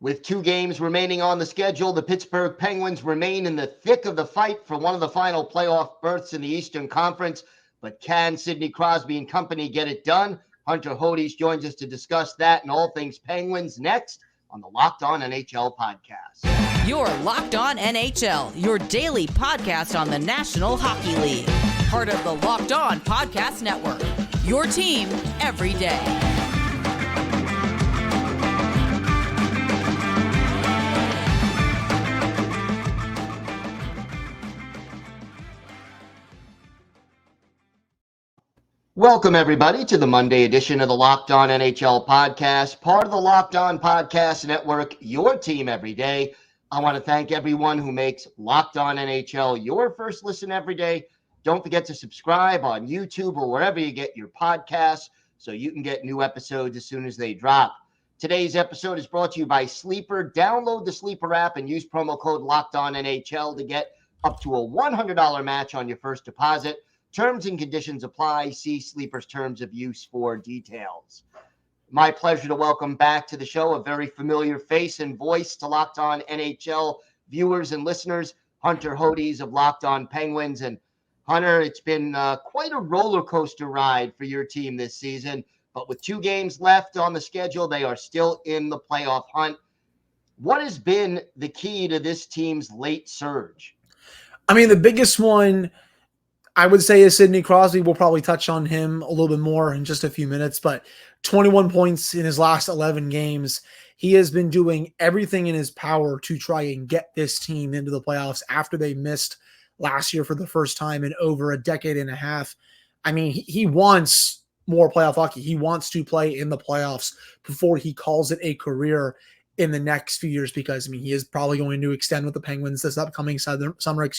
With 2 games remaining on the schedule, the Pittsburgh Penguins remain in the thick of the fight for one of the final playoff berths in the Eastern Conference. But can Sidney Crosby and company get it done? Hunter Hodies joins us to discuss that and all things Penguins next on the Locked On NHL podcast. You're Locked On NHL, your daily podcast on the National Hockey League. Part of the Locked On Podcast Network, your team every day. Welcome, everybody, to the Monday edition of the Locked On NHL podcast, part of the Locked On Podcast Network, your team every day. I want to thank everyone who makes Locked On NHL your first listen every day. Don't forget to subscribe on YouTube or wherever you get your podcasts so you can get new episodes as soon as they drop. Today's episode is brought to you by Sleeper. Download the Sleeper app and use promo code Locked On NHL to get up to a $100 match on your first deposit. Terms and conditions apply. See Sleeper's terms of use for details. My pleasure to welcome back to the show a very familiar face and voice to Locked On NHL viewers and listeners, Hunter Hodies of Locked On Penguins. And Hunter, it's been quite a roller coaster ride for your team this season, but with 2 games left on the schedule, they are still in the playoff hunt. What has been the key to this team's late surge? I mean, the biggest one I would say is Sidney Crosby. We'll probably touch on him a little bit more in just a few minutes, but 21 points in his last 11 games. He has been doing everything in his power to try and get this team into the playoffs after they missed last year for the first time in over a decade and a half. I mean, he wants more playoff hockey. He wants to play in the playoffs before he calls it a career in the next few years, because, I mean, he is probably going to extend with the Penguins this upcoming summer,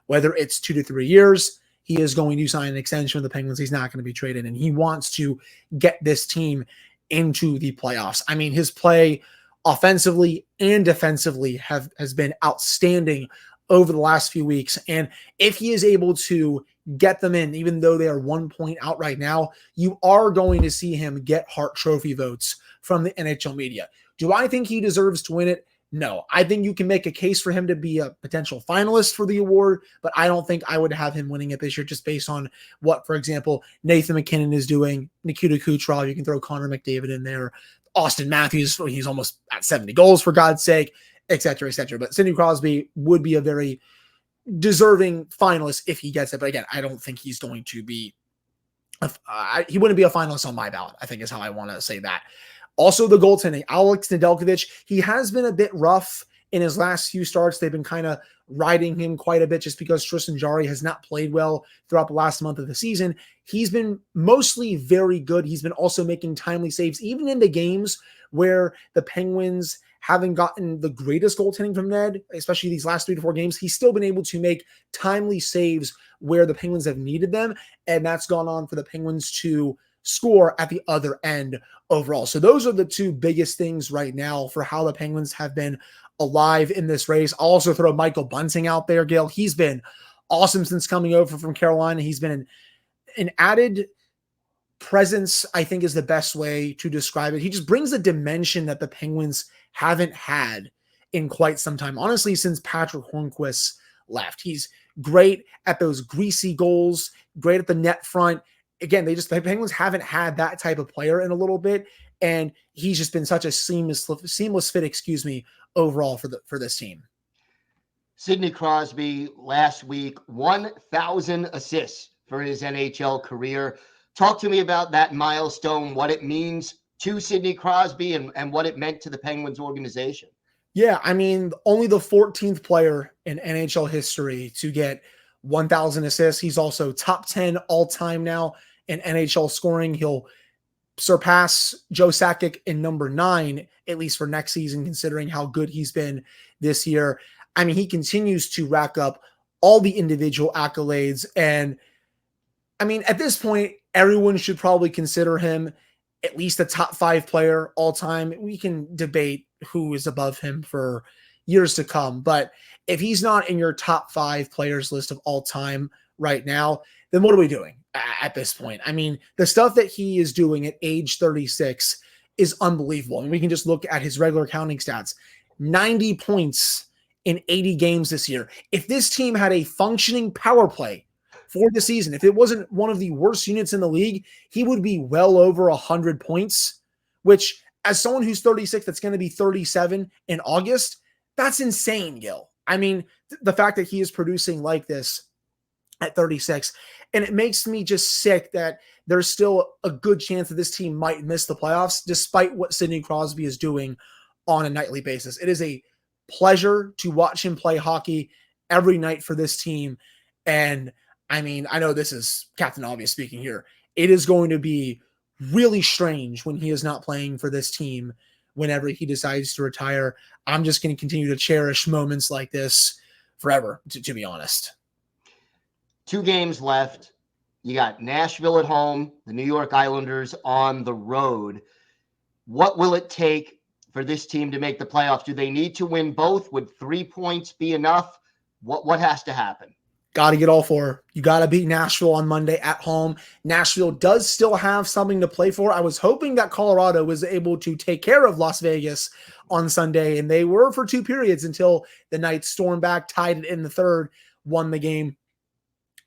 whether it's 2 to 3 years. He is going to sign an extension with the Penguins. He's not going to be traded, and he wants to get this team into the playoffs. I mean, his play offensively and defensively has been outstanding over the last few weeks, and if he is able to get them in, even though they are 1 point out right now, you are going to see him get Hart Trophy votes from the NHL media. Do I think he deserves to win it? No. I think you can make a case for him to be a potential finalist for the award, but I don't think I would have him winning it this year just based on what, for example, Nathan MacKinnon is doing, Nikita Kucherov, you can throw Connor McDavid in there, Austin Matthews, he's almost at 70 goals for God's sake, et cetera, et cetera. But Sidney Crosby would be a very deserving finalist if he gets it. But again, I don't think he's going to be, he wouldn't be a finalist on my ballot, I think is how I want to say that. Also, the goaltending, Alex Nedeljkovic, he has been a bit rough in his last few starts. They've been kind of riding him quite a bit just because Tristan Jarry has not played well throughout the last month of the season. He's been mostly very good. He's been also making timely saves, even in the games where the Penguins haven't gotten the greatest goaltending from Ned, especially these last 3 to 4 games. He's still been able to make timely saves where the Penguins have needed them, and that's gone on for the Penguins to score at the other end overall. So those are the 2 biggest things right now for how the Penguins have been alive in this race. I'll also throw Michael Bunting out there, Gil. He's been awesome since coming over from Carolina. He's been an added presence, I think is the best way to describe it. He just brings a dimension that the Penguins haven't had in quite some time. Honestly, since Patrick Hornquist left. He's great at those greasy goals, great at the net front. Again, the Penguins haven't had that type of player in a little bit, and he's just been such a seamless fit, overall for this team. Sidney Crosby last week, 1,000 assists for his NHL career. Talk to me about that milestone, what it means to Sidney Crosby and what it meant to the Penguins organization. Yeah, I mean, only the 14th player in NHL history to get 1,000 assists. He's also top 10 all-time now in NHL scoring. He'll surpass Joe Sakic in number 9, at least for next season, considering how good he's been this year. I mean, he continues to rack up all the individual accolades. And I mean, at this point, everyone should probably consider him at least a top 5 player all time. We can debate who is above him for years to come, but if he's not in your top 5 players list of all time right now, then what are we doing at this point? I mean, the stuff that he is doing at age 36 is unbelievable. And we can just look at his regular counting stats. 90 points in 80 games this year. If this team had a functioning power play for the season, if it wasn't one of the worst units in the league, he would be well over 100 points, which as someone who's 36, that's going to be 37 in August, that's insane, Gil. I mean, the fact that he is producing like this at 36, and it makes me just sick that there's still a good chance that this team might miss the playoffs, despite what Sidney Crosby is doing on a nightly basis. It is a pleasure to watch him play hockey every night for this team. And I mean, I know this is Captain Obvious speaking here. It is going to be really strange when he is not playing for this team whenever he decides to retire. I'm just going to continue to cherish moments like this forever, to be honest. 2 games left. You got Nashville at home, the New York Islanders on the road. What will it take for this team to make the playoffs? Do they need to win both? Would 3 points be enough? What has to happen? Got to get all 4. You got to beat Nashville on Monday at home. Nashville does still have something to play for. I was hoping that Colorado was able to take care of Las Vegas on Sunday, and they were for 2 periods until the Knights stormed back, tied it in the third, won the game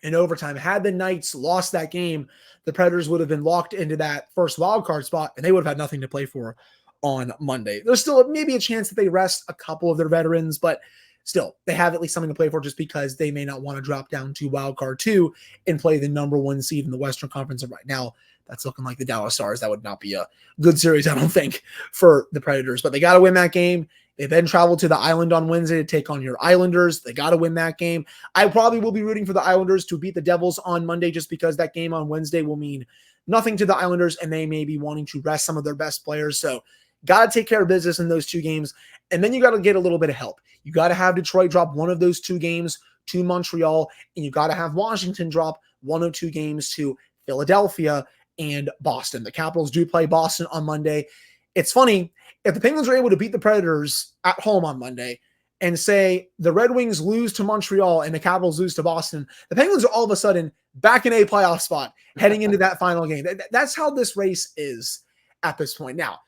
in overtime. Had the Knights lost that game, the Predators would have been locked into that first wildcard spot, and they would have had nothing to play for on Monday. There's still maybe a chance that they rest a couple of their veterans, but still, they have at least something to play for just because they may not want to drop down to wildcard 2 and play the number 1 seed in the Western Conference. And right now, that's looking like the Dallas Stars. That would not be a good series, I don't think, for the Predators. But they got to win that game. They then travel to the Island on Wednesday to take on your Islanders. They got to win that game. I probably will be rooting for the Islanders to beat the Devils on Monday just because that game on Wednesday will mean nothing to the Islanders, and they may be wanting to rest some of their best players. So got to take care of business in those 2 games. And then you got to get a little bit of help. You got to have Detroit drop one of those 2 games to Montreal, and you got to have Washington drop 1 or 2 games to Philadelphia and Boston. The Capitals do play Boston on Monday. It's funny, if the Penguins are able to beat the Predators at home on Monday and say the Red Wings lose to Montreal and the Capitals lose to Boston, the Penguins are all of a sudden back in a playoff spot heading into that final game. That's how this race is at this point. Now,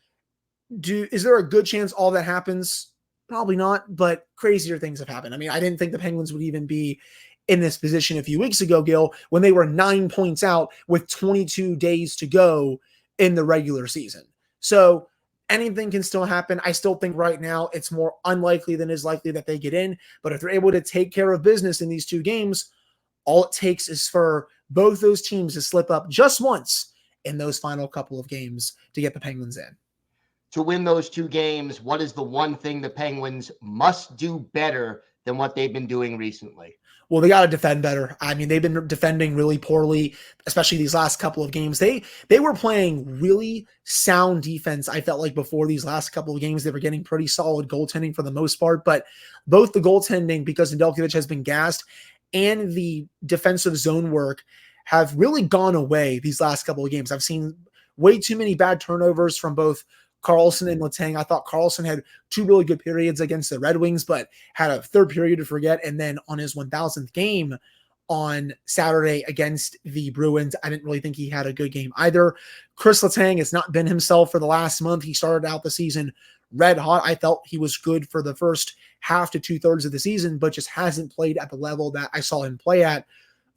is there a good chance all that happens? Probably not, but crazier things have happened. I mean, I didn't think the Penguins would even be in this position a few weeks ago, Gil, when they were 9 points out with 22 days to go in the regular season. So anything can still happen. I still think right now it's more unlikely than is likely that they get in, but if they're able to take care of business in these 2 games, all it takes is for both those teams to slip up just once in those final couple of games to get the Penguins in. To win those 2 games, what is the one thing the Penguins must do better than what they've been doing recently? Well, they got to defend better. I mean, they've been defending really poorly, especially these last couple of games. They were playing really sound defense. I felt like before these last couple of games, they were getting pretty solid goaltending for the most part, but both the goaltending, because Nedeljkovic has been gassed, and the defensive zone work have really gone away these last couple of games. I've seen way too many bad turnovers from both Karlsson and Letang. I thought Karlsson had 2 really good periods against the Red Wings, but had a third period to forget. And then on his 1,000th game on Saturday against the Bruins, I didn't really think he had a good game either. Chris Letang has not been himself for the last month. He started out the season red hot. I felt he was good for the first half to 2/3 of the season, but just hasn't played at the level that I saw him play at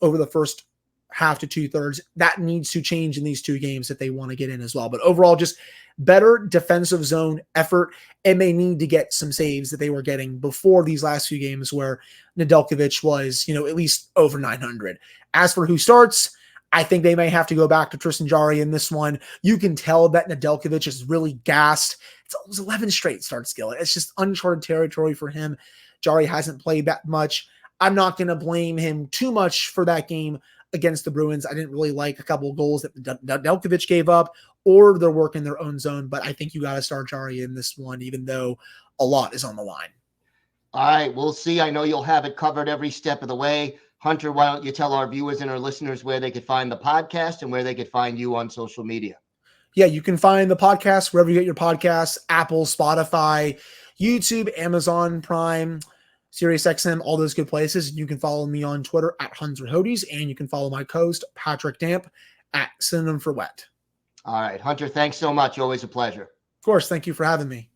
over the first half to 2/3. That needs to change in these 2 games if they want to get in as well. But overall, just better defensive zone effort, and they need to get some saves that they were getting before these last few games where Nedeljkovic was, at least over 900. As for who starts, I think they may have to go back to Tristan Jarry in this one. You can tell that Nedeljkovic is really gassed. It's almost 11 straight starts, Gil. It's just uncharted territory for him. Jarry hasn't played that much. I'm not going to blame him too much for that game against the Bruins. I didn't really like a couple of goals that Nedeljkovic gave up or their work in their own zone, but I think you got to start Jarry in this one, even though a lot is on the line. All right, we'll see. I know you'll have it covered every step of the way. Hunter, why don't you tell our viewers and our listeners where they could find the podcast and where they could find you on social media? Yeah, you can find the podcast wherever you get your podcasts: Apple, Spotify, YouTube, Amazon Prime, SiriusXM, all those good places. You can follow me on Twitter at Hodies, and you can follow my co-host, Patrick Damp, at Synonym for Wet. All right, Hunter, thanks so much. Always a pleasure. Of course. Thank you for having me.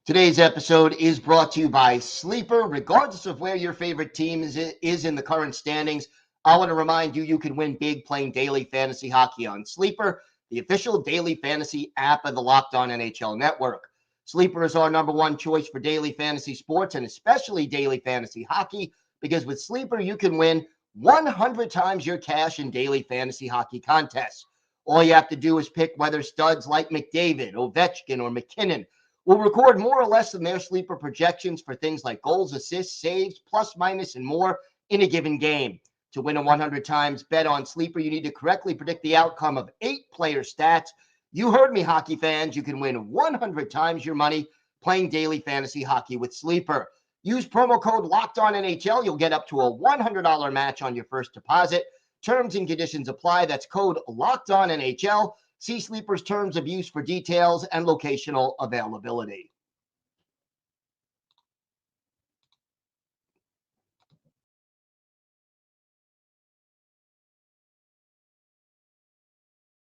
Today's episode is brought to you by Sleeper. Regardless of where your favorite team is in the current standings, I want to remind you, you can win big playing daily fantasy hockey on Sleeper, the official daily fantasy app of the Locked On NHL Network. Sleeper is our number one choice for daily fantasy sports and especially daily fantasy hockey, because with Sleeper, you can win 100 times your cash in daily fantasy hockey contests. All you have to do is pick whether studs like McDavid, Ovechkin, or McKinnon will record more or less than their sleeper projections for things like goals, assists, saves, plus, minus, and more in a given game. To win a 100 times bet on Sleeper, you need to correctly predict the outcome of 8 player stats. You heard me, hockey fans. You can win 100 times your money playing daily fantasy hockey with Sleeper. Use promo code LOCKEDONNHL. You'll get up to a $100 match on your first deposit. Terms and conditions apply. That's code LOCKEDONNHL. See Sleeper's terms of use for details and locational availability.